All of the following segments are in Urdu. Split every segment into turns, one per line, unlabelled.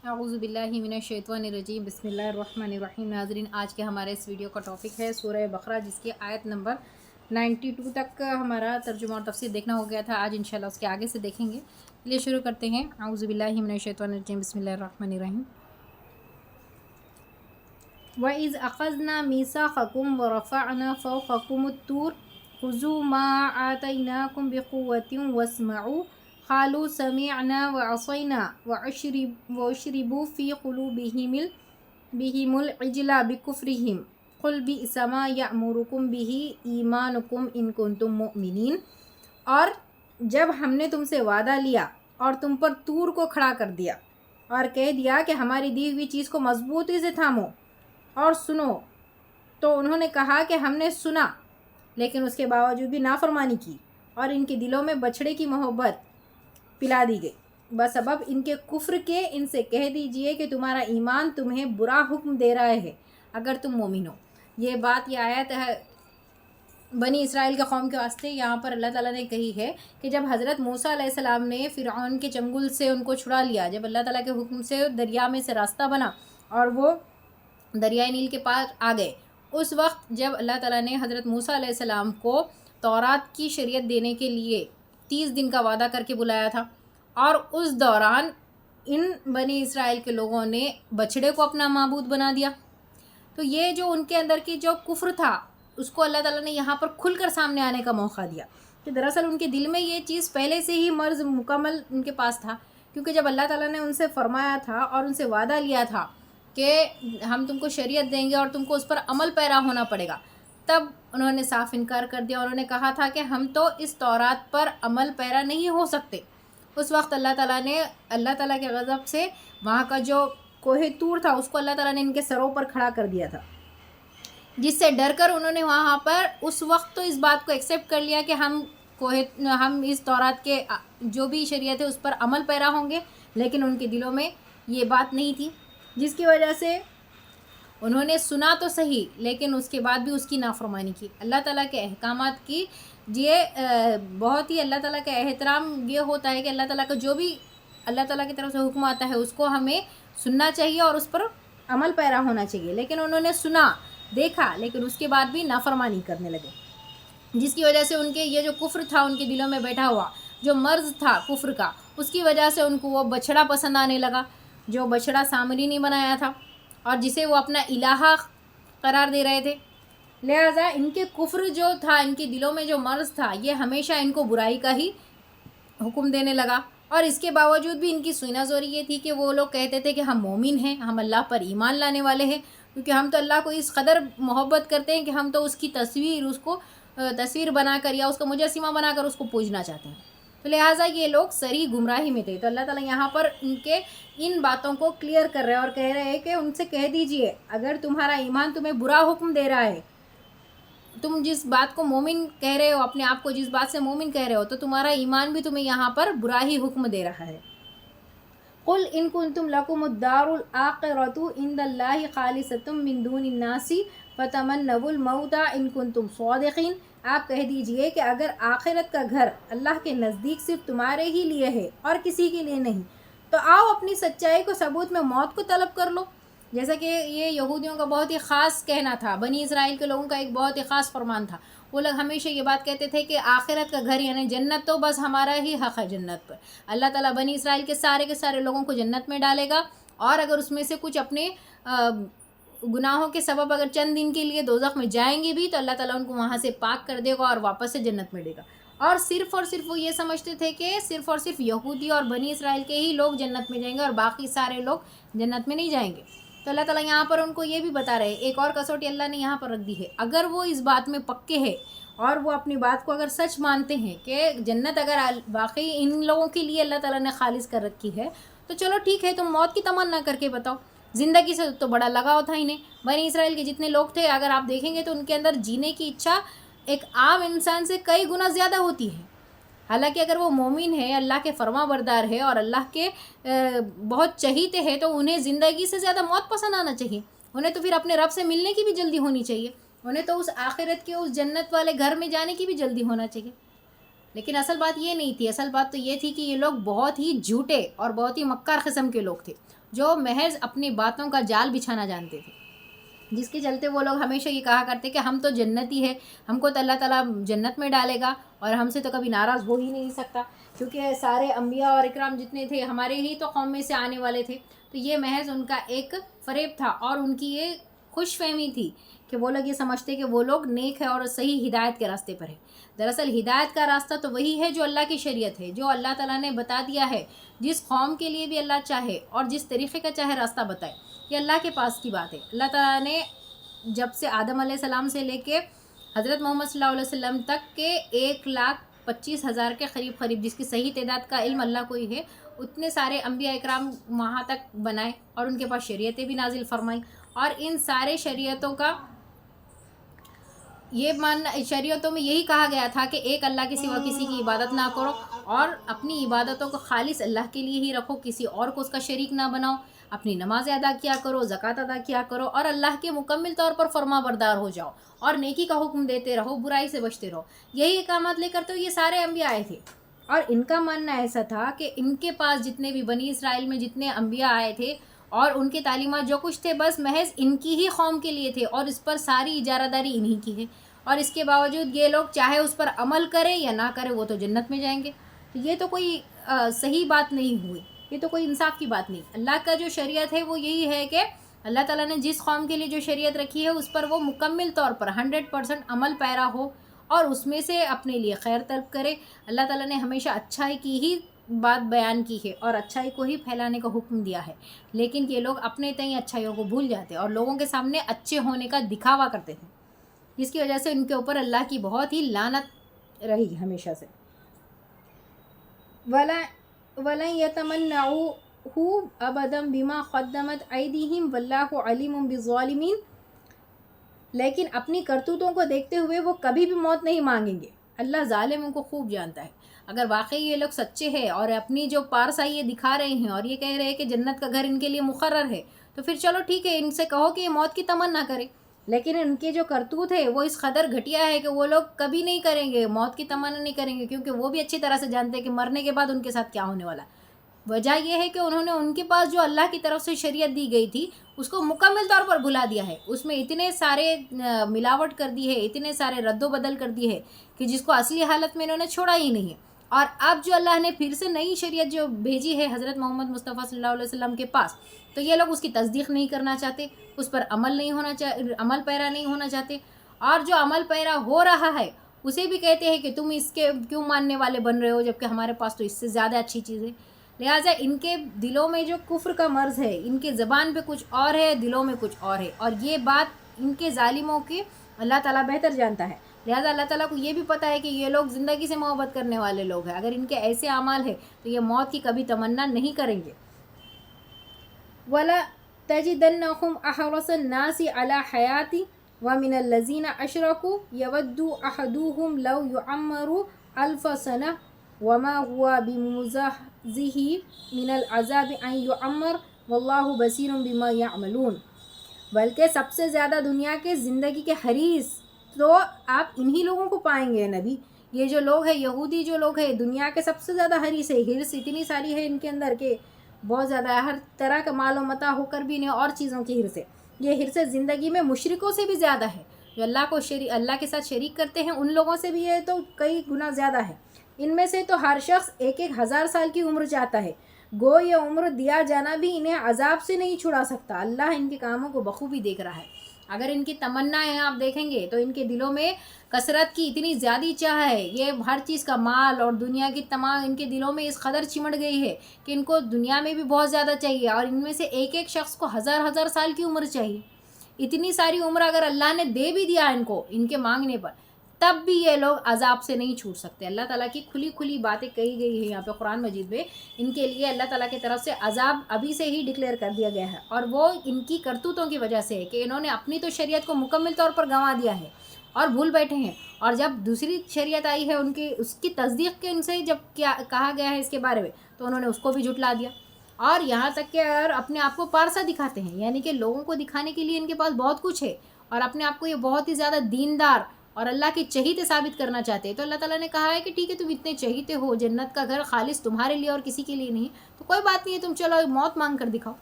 اعوذ باللہ من الشیطان الرجیم بسم اللہ الرحمن الرحیم۔ ناظرین، آج کے ہمارے اس ویڈیو کا ٹاپک ہے سورہ بقرہ، جس کی آیت نمبر 92 تک ہمارا ترجمہ اور تفسیر دیکھنا ہو گیا تھا۔ آج انشاءاللہ اس کے آگے سے دیکھیں گے۔ چلیے شروع کرتے ہیں۔ اعوذ باللہ من الشیطان الرجیم بسم اللہ الرحمن الرحیم۔ وَإِذْ أَخَذْنَا مِيثَاقَكُمْ وَرَفَعْنَا فَوْقَكُمُ الطُّورَ خُذُوا مَا آتَيْنَاكُمْ بِقُوَّةٍ وَاسْمَعُوا قالوا سمعنا وعصينا وأشربوا في قلوبهم العجل بكفرهم قل بئس ما يأمركم به إيمانكم إن كنتم مؤمنين۔ اور جب ہم نے تم سے وعدہ لیا اور تم پر طور کو کھڑا کر دیا اور کہہ دیا کہ ہماری دی ہوئی چیز کو مضبوطی سے تھامو اور سنو، تو انہوں نے کہا کہ ہم نے سنا، لیکن اس کے باوجود بھی نافرمانی کی اور ان کے دلوں میں بچھڑے کی محبت پلا دی گئی بسبب ان کے کفر کے۔ ان سے کہہ دیجئے کہ تمہارا ایمان تمہیں برا حکم دے رہا ہے اگر تم مومن ہو۔ یہ آیت ہے بنی اسرائیل کے قوم کے واسطے۔ یہاں پر اللہ تعالیٰ نے کہی ہے کہ جب حضرت موسیٰ علیہ السلام نے فرعون کے چنگل سے ان کو چھڑا لیا، جب اللہ تعالیٰ کے حکم سے دریا میں سے راستہ بنا اور وہ دریائے نیل کے پاس آ گئے، اس وقت جب اللہ تعالیٰ نے حضرت موسیٰ علیہ السلام کو تورات کی شریعت دینے کے لیے 30 دن کا وعدہ کر کے بلایا تھا، اور اس دوران ان بنی اسرائیل کے لوگوں نے بچڑے کو اپنا معبود بنا دیا، تو یہ جو ان کے اندر کی جو کفر تھا اس کو اللہ تعالیٰ نے یہاں پر کھل کر سامنے آنے کا موقع دیا کہ دراصل ان کے دل میں یہ چیز پہلے سے ہی مرض مکمل ان کے پاس تھا، کیونکہ جب اللہ تعالیٰ نے ان سے فرمایا تھا اور ان سے وعدہ لیا تھا کہ ہم تم کو شریعت دیں گے اور تم کو اس پر عمل پیرا ہونا پڑے گا، تب انہوں نے صاف انکار کر دیا اور انہوں نے کہا تھا کہ ہم تو اس تورات پر عمل پیرا نہیں ہو سکتے۔ اس وقت اللہ تعالیٰ کے غضب سے وہاں کا جو کوہ طور تھا اس کو اللہ تعالیٰ نے ان کے سروں پر کھڑا کر دیا تھا، جس سے ڈر کر انہوں نے وہاں پر اس وقت تو اس بات کو ایکسیپٹ کر لیا کہ ہم اس تورات کے جو بھی شریعت ہے اس پر عمل پیرا ہوں گے، لیکن ان کے دلوں میں یہ بات نہیں تھی، جس کی وجہ سے انہوں نے سنا تو صحیح لیکن اس کے بعد بھی اس کی نافرمانی کی۔ اللہ تعالیٰ کے احکامات کی یہ بہت ہی اللہ تعالیٰ کا احترام یہ ہوتا ہے کہ اللہ تعالیٰ کا جو بھی اللہ تعالیٰ کی طرف سے حکم آتا ہے اس کو ہمیں سننا چاہیے اور اس پر عمل پیرا ہونا چاہیے، لیکن انہوں نے سنا دیکھا لیکن اس کے بعد بھی نافرمانی کرنے لگے، جس کی وجہ سے ان کے یہ جو کفر تھا ان کے دلوں میں بیٹھا ہوا، جو مرض تھا کفر کا، اس کی وجہ سے ان کو وہ بچھڑا پسند آنے لگا، جو بچھڑا سامری نے بنایا تھا اور جسے وہ اپنا الہ قرار دے رہے تھے۔ لہٰذا ان کے کفر جو تھا، ان کے دلوں میں جو مرض تھا، یہ ہمیشہ ان کو برائی کا ہی حکم دینے لگا، اور اس کے باوجود بھی ان کی سینہ زوری یہ تھی کہ وہ لوگ کہتے تھے کہ ہم مومن ہیں، ہم اللہ پر ایمان لانے والے ہیں، کیونکہ ہم تو اللہ کو اس قدر محبت کرتے ہیں کہ ہم تو اس کی تصویر بنا کر یا اس کا مجسمہ بنا کر اس کو پوجنا چاہتے ہیں، تو لہٰذا یہ لوگ صریح گمراہی میں تھے۔ تو اللہ تعالیٰ یہاں پر ان باتوں کو کلیئر کر رہے ہیں اور کہہ رہے ہیں کہ ان سے کہہ دیجئے اگر تمہارا ایمان تمہیں برا حکم دے رہا ہے، تم جس بات کو مومن کہہ رہے ہو، اپنے آپ کو جس بات سے مومن کہہ رہے ہو، تو تمہارا ایمان بھی تمہیں یہاں پر برا ہی حکم دے رہا ہے۔ قُلْ إِن كُنتُمْ لَكُمُ الدَّارُ الْآخِرَةُ عِندَ اللَّهِ خَالِصَةٌ مِّن دُونِ النَّاسِ فَتَمَنَّوُا الْمَوْتَ إِن كُنتُمْ صَادِقِينَ۔ آپ کہہ دیجئے کہ اگر آخرت کا گھر اللہ کے نزدیک صرف تمہارے ہی لیے ہے اور کسی کے لیے نہیں، تو آؤ اپنی سچائی کو ثبوت میں موت کو طلب کر لو۔ جیسا کہ یہ یہودیوں کا بہت ہی خاص کہنا تھا، بنی اسرائیل کے لوگوں کا ایک بہت ہی خاص فرمان تھا، وہ لوگ ہمیشہ یہ بات کہتے تھے کہ آخرت کا گھر یعنی جنت تو بس ہمارا ہی حق ہے جنت پر، اللہ تعالیٰ بنی اسرائیل کے سارے لوگوں کو جنت میں ڈالے گا، اور اگر اس میں سے کچھ اپنے گناہوں کے سبب اگر چند دن کے لیے دوزخ میں جائیں گے بھی تو اللہ تعالیٰ ان کو وہاں سے پاک کر دے گا اور واپس سے جنت میں دے گا، اور صرف وہ یہ سمجھتے تھے کہ صرف یہودی اور بنی اسرائیل کے ہی لوگ جنت میں جائیں گے اور باقی سارے لوگ جنت میں نہیں جائیں گے۔ تو اللہ تعالیٰ یہاں پر ان کو یہ بھی بتا رہے ہیں، ایک اور کسوٹی اللہ نے یہاں پر رکھ دی ہے، اگر وہ اس بات میں پکے ہیں اور وہ اپنی بات کو اگر سچ مانتے ہیں کہ جنت اگر واقعی ان لوگوں کے لیے اللہ تعالیٰ نے خالص کر رکھی ہے، تو چلو ٹھیک ہے، تم موت کی تمنا کر کے بتاؤ۔ زندگی سے تو بڑا لگاؤ تھا انہیں، بنی اسرائیل کے جتنے لوگ تھے اگر آپ دیکھیں گے تو ان کے اندر جینے کی اچھا ایک عام انسان سے کئی گنا زیادہ ہوتی ہے، حالانکہ اگر وہ مومن ہے، اللہ کے فرما بردار ہے اور اللہ کے بہت چہیتے ہیں، تو انہیں زندگی سے زیادہ موت پسند آنا چاہیے، انہیں تو پھر اپنے رب سے ملنے کی بھی جلدی ہونی چاہیے، انہیں تو اس آخرت کے اس جنت والے گھر میں جانے کی بھی جلدی ہونا چاہیے، لیکن اصل بات یہ نہیں تھی. اصل بات تو یہ تھی کہ یہ لوگ بہت ہی جھوٹے اور بہت ہی مکار قسم کے لوگ تھے جو محض اپنی باتوں کا جال بچھانا جانتے تھے، جس کے چلتے وہ لوگ ہمیشہ یہ کہا کرتے کہ ہم تو جنتی ہے، ہم کو تو اللہ تعالیٰ جنت میں ڈالے گا اور ہم سے تو کبھی ناراض ہو ہی نہیں سکتا، کیونکہ سارے انبیاء اور اکرام جتنے تھے ہمارے ہی تو قوم میں سے آنے والے تھے. تو یہ محض ان کا ایک فریب تھا اور ان کی یہ خوش فہمی تھی کہ وہ لوگ یہ سمجھتے کہ وہ لوگ نیک ہے اور صحیح ہدایت کے راستے پر ہے. دراصل ہدایت کا راستہ تو وہی ہے جو اللہ کی شریعت ہے، جو اللہ تعالیٰ نے بتا دیا ہے. جس قوم کے لیے بھی اللہ چاہے اور جس طریقے کا چاہے راستہ بتائے، یہ اللہ کے پاس کی بات ہے. اللہ تعالیٰ نے جب سے آدم علیہ السلام سے لے کے حضرت محمد صلی اللہ علیہ وسلم تک کے 1,25,000 کے قریب جس کی صحیح تعداد کا علم اللہ کو ہی ہے، اتنے سارے انبیاء اکرام وہاں تک بنائے اور ان کے پاس شریعتیں بھی نازل فرمائیں. اور ان سارے شریعتوں کا یہ ماننا، شریعتوں میں یہی کہا گیا تھا کہ ایک اللہ کے سوا کسی کی عبادت نہ کرو اور اپنی عبادتوں کو خالص اللہ کے لیے ہی رکھو، کسی اور کو اس کا شریک نہ بناؤ. اپنی نمازیں ادا کیا کرو، زکوٰۃ ادا کیا کرو اور اللہ کے مکمل طور پر فرما بردار ہو جاؤ اور نیکی کا حکم دیتے رہو، برائی سے بچتے رہو. یہی احکامات لے کر تو یہ سارے انبیاء آئے تھے. اور ان کا ماننا ایسا تھا کہ ان کے پاس جتنے بھی بنی اسرائیل میں جتنے انبیاء آئے تھے اور ان کے تعلیمات جو کچھ تھے بس محض ان کی ہی قوم کے لیے تھے اور اس پر ساری اجارہ داری انہی کی ہے. اور اس کے باوجود یہ لوگ چاہے اس پر عمل کرے یا نہ کرے وہ تو جنت میں جائیں گے. تو یہ تو کوئی صحیح بات نہیں ہوئی، یہ تو کوئی انصاف کی بات نہیں. اللہ کا جو شریعت ہے وہ یہی ہے کہ اللہ تعالیٰ نے جس قوم کے لیے جو شریعت رکھی ہے اس پر وہ مکمل طور پر 100% عمل پیرا ہو اور اس میں سے اپنے لیے خیر طلب کرے. اللہ تعالیٰ نے ہمیشہ اچھائی کی ہی بات بیان کی ہے اور اچھائی کو ہی پھیلانے کا حکم دیا ہے، لیکن یہ لوگ اپنے تئیں اچھائیوں کو بھول جاتے اور لوگوں کے سامنے اچھے ہونے کا دکھاوا کرتے تھے، جس کی وجہ سے ان کے اوپر اللہ کی بہت ہی لعنت رہی ہمیشہ سے. وَلَن يَتَمَنَّعُوهُ أَبَدًا بِمَا قَدَّمَتْ أَيْدِيهِمْ وَاللَّهُ عَلِيمٌ بِالظَّالِمِينَ. لیکن اپنی کرتوتوں کو دیکھتے ہوئے وہ کبھی بھی موت نہیں مانگیں گے. اللہ ظالموں کو خوب جانتا ہے. اگر واقعی یہ لوگ سچے ہیں اور اپنی جو پارسائی یہ دکھا رہے ہیں اور یہ کہہ رہے ہیں کہ جنت کا گھر ان کے لیے مقرر ہے، تو پھر چلو ٹھیک ہے، ان سے کہو کہ یہ موت کی تمنا کرے. لیکن ان کے جو کرتوت ہے وہ اس قدر گھٹیا ہے کہ وہ لوگ کبھی نہیں کریں گے، موت کی تمنا نہیں کریں گے، کیونکہ وہ بھی اچھی طرح سے جانتے ہیں کہ مرنے کے بعد ان کے ساتھ کیا ہونے والا. وجہ یہ ہے کہ انہوں نے ان کے پاس جو اللہ کی طرف سے شریعت دی گئی تھی اس کو مکمل طور پر بھلا دیا ہے. اس میں اتنے سارے ملاوٹ کر دی ہے، اتنے سارے رد و بدل کر دی ہے کہ جس کو اصلی حالت میں انہوں نے چھوڑا ہی نہیں ہے. اور اب جو اللہ نے پھر سے نئی شریعت جو بھیجی ہے حضرت محمد مصطفیٰ صلی اللہ علیہ وسلم کے پاس، تو یہ لوگ اس کی تصدیق نہیں کرنا چاہتے، اس پر عمل پیرا نہیں ہونا چاہتے. اور جو عمل پیرا ہو رہا ہے اسے بھی کہتے ہیں کہ تم اس کے کیوں ماننے والے بن رہے ہو جبکہ ہمارے پاس تو اس سے زیادہ اچھی چیز ہے. لہٰذا ان کے دلوں میں جو کفر کا مرض ہے، ان کے زبان پہ کچھ اور ہے، دلوں میں کچھ اور ہے، اور یہ بات ان کے ظالموں کی اللہ تعالیٰ بہتر جانتا ہے. لہٰذا اللہ تعالیٰ کو یہ بھی پتہ ہے کہ یہ لوگ زندگی سے محبت کرنے والے لوگ ہیں. اگر ان کے ایسے اعمال ہیں تو یہ موت کی کبھی تمنا نہیں کریں گے. وَلَا تَجِدَنَّهُمْ أَحْرَصَ النَّاسِ عَلَى حَيَاةٍ وَمِنَ الَّذِينَ أَشْرَكُوا يَوَدُّ أَحَدُهُمْ لَوْ يُعَمَّرُ أَلْفَ سَنَةٍ وَمَا هُوَ بِمُزَحْزِحِهِ مِنَ الْعَذَابِ أَن يُعَمَّرَ وَاللَّهُ بَصِيرٌ بِمَا يَعْمَلُونَ. بلکہ سب سے زیادہ دنیا کے زندگی کے حریص تو آپ انہی لوگوں کو پائیں گے نبی. یہ جو لوگ ہیں، یہودی جو لوگ ہیں، دنیا کے سب سے زیادہ حریص ہے. حرص اتنی ساری ہے ان کے اندر کہ بہت زیادہ ہے، ہر طرح کا مال و متاع ہو کر بھی انہیں اور چیزوں کی حرص ہے. یہ حرص زندگی میں مشرکوں سے بھی زیادہ ہے، جو اللہ کے ساتھ شریک کرتے ہیں ان لوگوں سے بھی یہ تو کئی گنا زیادہ ہے. ان میں سے تو ہر شخص 1,000 سال کی عمر چاہتا ہے. گو یہ عمر دیا جانا بھی انہیں عذاب سے نہیں چھڑا سکتا. اللہ ان کے کاموں کو بخوبی دیکھ رہا ہے. اگر ان کی تمنائیں آپ دیکھیں گے تو ان کے دلوں میں کثرت کی اتنی زیادہ چاہ ہے، یہ ہر چیز کا مال اور دنیا کی تمام ان کے دلوں میں اس قدر چمڑ گئی ہے کہ ان کو دنیا میں بھی بہت زیادہ چاہیے، اور ان میں سے ایک ایک شخص کو 1,000 سال کی عمر چاہیے. اتنی ساری عمر اگر اللہ نے دے بھی دیا ان کو ان کے مانگنے پر، تب بھی یہ لوگ عذاب سے نہیں چھوٹ سکتے. اللہ تعالیٰ کی کھلی باتیں کہی گئی ہیں یہاں پہ قرآن مجید میں. ان کے لیے اللہ تعالیٰ کی طرف سے عذاب ابھی سے ہی ڈکلیئر کر دیا گیا ہے، اور وہ ان کی کرتوتوں کی وجہ سے ہے کہ انہوں نے اپنی تو شریعت کو مکمل طور پر گنوا دیا ہے اور بھول بیٹھے ہیں، اور جب دوسری شریعت آئی ہے اس کی تصدیق کے ان سے جب کیا کہا گیا ہے اس کے بارے میں، تو انہوں نے اس کو بھی جھٹلا دیا. اور یہاں تک کہ اگر اپنے آپ کو پارسا دکھاتے ہیں، یعنی کہ لوگوں کو دکھانے کے لیے ان کے پاس بہت کچھ ہے اور اپنے آپ کو یہ بہت ہی زیادہ دیندار اور اللہ کے چہیتے ثابت کرنا چاہتے ہیں، تو اللہ تعالیٰ نے کہا ہے کہ ٹھیک ہے تم اتنے چہیتے ہو، جنت کا گھر خالص تمہارے لیے اور کسی کے لیے نہیں، تو کوئی بات نہیں ہے، تم چلو موت مانگ کر دکھاؤ۔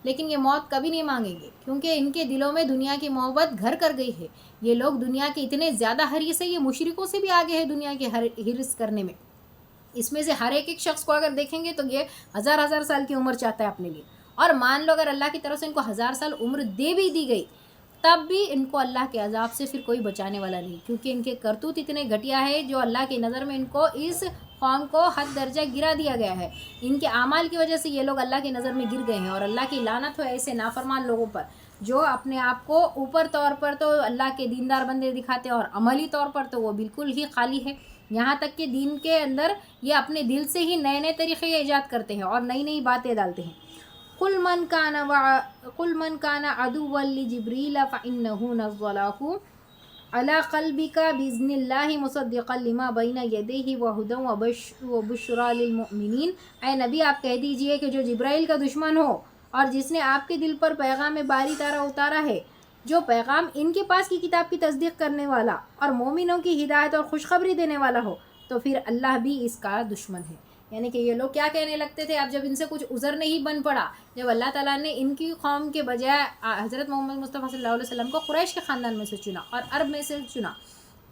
لیکن یہ موت کبھی نہیں مانگیں گے، کیونکہ ان کے دلوں میں دنیا کی محبت گھر کر گئی ہے۔ یہ لوگ دنیا کے اتنے زیادہ حریص ہیں، یہ مشرکوں سے بھی آگے ہے دنیا کے حرص کرنے میں۔ اس میں سے ہر ایک شخص کو اگر دیکھیں گے تو یہ ہزار سال کی عمر چاہتا ہے اپنے لیے، اور مان لو اگر اللہ کی طرف سے ان کو 1000 سال عمر دے بھی دی گئی تب بھی ان کو اللہ کے عذاب سے پھر کوئی بچانے والا نہیں، کیونکہ ان کے کرتوت اتنے گھٹیا ہے جو اللہ کی نظر میں ان کو اس قوم کو حد درجہ گرا دیا گیا ہے۔ ان کے اعمال کی وجہ سے یہ لوگ اللہ کی نظر میں گر گئے ہیں، اور اللہ کی لعنت ہو ایسے نافرمان لوگوں پر جو اپنے آپ کو اوپر طور پر تو اللہ کے دیندار بندے دکھاتے ہیں اور عملی طور پر تو وہ بالکل ہی خالی ہے، یہاں تک کہ دین کے اندر یہ اپنے دل سے ہی نئے طریقے ایجاد کرتے ہیں اور نئی باتیں ڈالتے ہیں۔ قل من كان عدوا لجبريل فإنه نزله على قلبك بإذن الله مصدقا لما بين يديه وهدى وبشرى للمؤمنين۔ اے نبی آپ کہہ دیجئے کہ جو جبرائیل کا دشمن ہو اور جس نے آپ کے دل پر پیغام باری تارا اتارا ہے، جو پیغام ان کے پاس کی کتاب کی تصدیق کرنے والا اور مومنوں کی ہدایت اور خوشخبری دینے والا ہو، تو پھر اللہ بھی اس کا دشمن ہے۔ یعنی کہ یہ لوگ کیا کہنے لگتے تھے اب جب ان سے کچھ عذر نہیں بن پڑا، جب اللہ تعالیٰ نے ان کی قوم کے بجائے حضرت محمد مصطفیٰ صلی اللہ علیہ وسلم کو قریش کے خاندان میں سے چنا اور عرب میں سے چنا،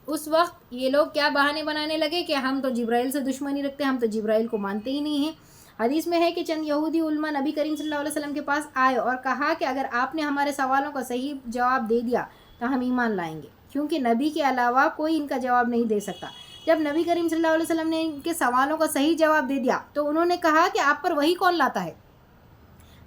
اس وقت یہ لوگ کیا بہانے بنانے لگے کہ ہم تو جبرائیل سے دشمنی رکھتے ہیں، ہم تو جبرائیل کو مانتے ہی نہیں ہیں۔ حدیث میں ہے کہ چند یہودی علماء نبی کریم صلی اللہ علیہ وسلم کے پاس آئے اور کہا کہ اگر آپ نے ہمارے سوالوں کا صحیح جواب دے دیا تو ہم ایمان لائیں گے، کیونکہ نبی کے علاوہ کوئی ان کا جواب نہیں دے سکتا۔ جب نبی کریم صلی اللہ علیہ وسلم نے ان کے سوالوں کا صحیح جواب دے دیا تو انہوں نے کہا کہ آپ پر وہی کون لاتا ہے؟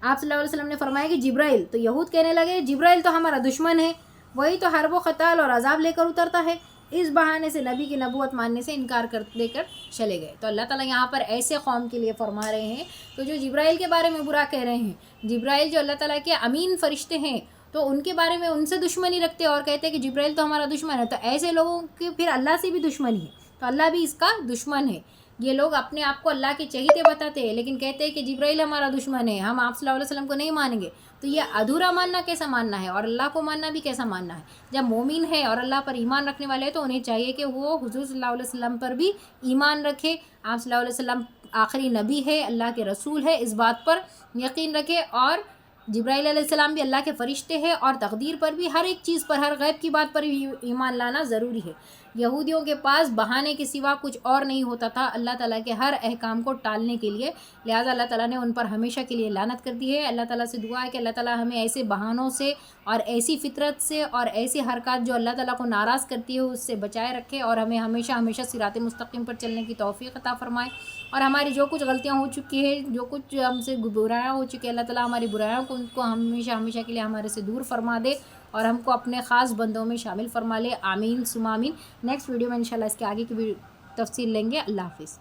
آپ صلی اللہ علیہ وسلم نے فرمایا کہ جبرائیل۔ تو یہود کہنے لگے جبرائیل تو ہمارا دشمن ہے، وہی تو حرب و قتال اور عذاب لے کر اترتا ہے۔ اس بہانے سے نبی کی نبوت ماننے سے انکار دے کر چلے گئے۔ تو اللہ تعالیٰ یہاں پر ایسے قوم کے لیے فرما رہے ہیں تو جو جبرائیل کے بارے میں برا کہہ رہے ہیں، جبرائیل جو اللہ تعالیٰ کے امین فرشتے ہیں، تو ان کے بارے میں ان سے دشمنی رکھتے اور کہتے کہ جبرائیل تو ہمارا دشمن ہے، تو ایسے لوگوں کی پھر اللہ سے بھی دشمنی ہے، تو اللہ بھی اس کا دشمن ہے۔ یہ لوگ اپنے آپ کو اللہ کے چہیتے بتاتے ہیں لیکن کہتے ہیں کہ جبرائیل ہمارا دشمن ہے، ہم آپ صلی اللہ علیہ وسلم کو نہیں مانیں گے۔ تو یہ ادھورا ماننا کیسا ماننا ہے، اور اللہ کو ماننا بھی کیسا ماننا ہے؟ جب مومن ہے اور اللہ پر ایمان رکھنے والے ہیں تو انہیں چاہیے کہ وہ حضور صلی اللہ علیہ وسلم پر بھی ایمان رکھے۔ آپ صلی اللہ علیہ وسلم آخری نبی ہے، اللہ کے رسول ہے، اس بات پر یقین رکھے، اور جبرائیل علیہ السلام بھی اللہ کے فرشتے ہیں، اور تقدیر پر بھی، ہر ایک چیز پر، ہر غیب کی بات پر بھی ایمان لانا ضروری ہے۔ یہودیوں کے پاس بہانے کے سوا کچھ اور نہیں ہوتا تھا اللہ تعالیٰ کے ہر احکام کو ٹالنے کے لیے، لہٰذا اللہ تعالیٰ نے ان پر ہمیشہ کے لیے لعنت کر دی ہے۔ اللہ تعالیٰ سے دعا ہے کہ اللہ تعالیٰ ہمیں ایسے بہانوں سے اور ایسی فطرت سے اور ایسی حرکات جو اللہ تعالیٰ کو ناراض کرتی ہے اس سے بچائے رکھے، اور ہمیں ہمیشہ صراط مستقیم پر چلنے کی توفیق عطا فرمائے، اور ہماری جو کچھ غلطیاں ہو چکی ہیں، جو کچھ ہم سے برائیاں ہو چکی ہیں، اللہ تعالیٰ ہماری برائیوں کو ان کو ہمیشہ کے لیے ہمارے سے دور فرما دے اور ہم کو اپنے خاص بندوں میں شامل فرما لے۔ آمین ثم آمین۔ نیکسٹ ویڈیو میں انشاءاللہ اس کے آگے کی بھی تفصیل لیں گے۔ اللہ حافظ۔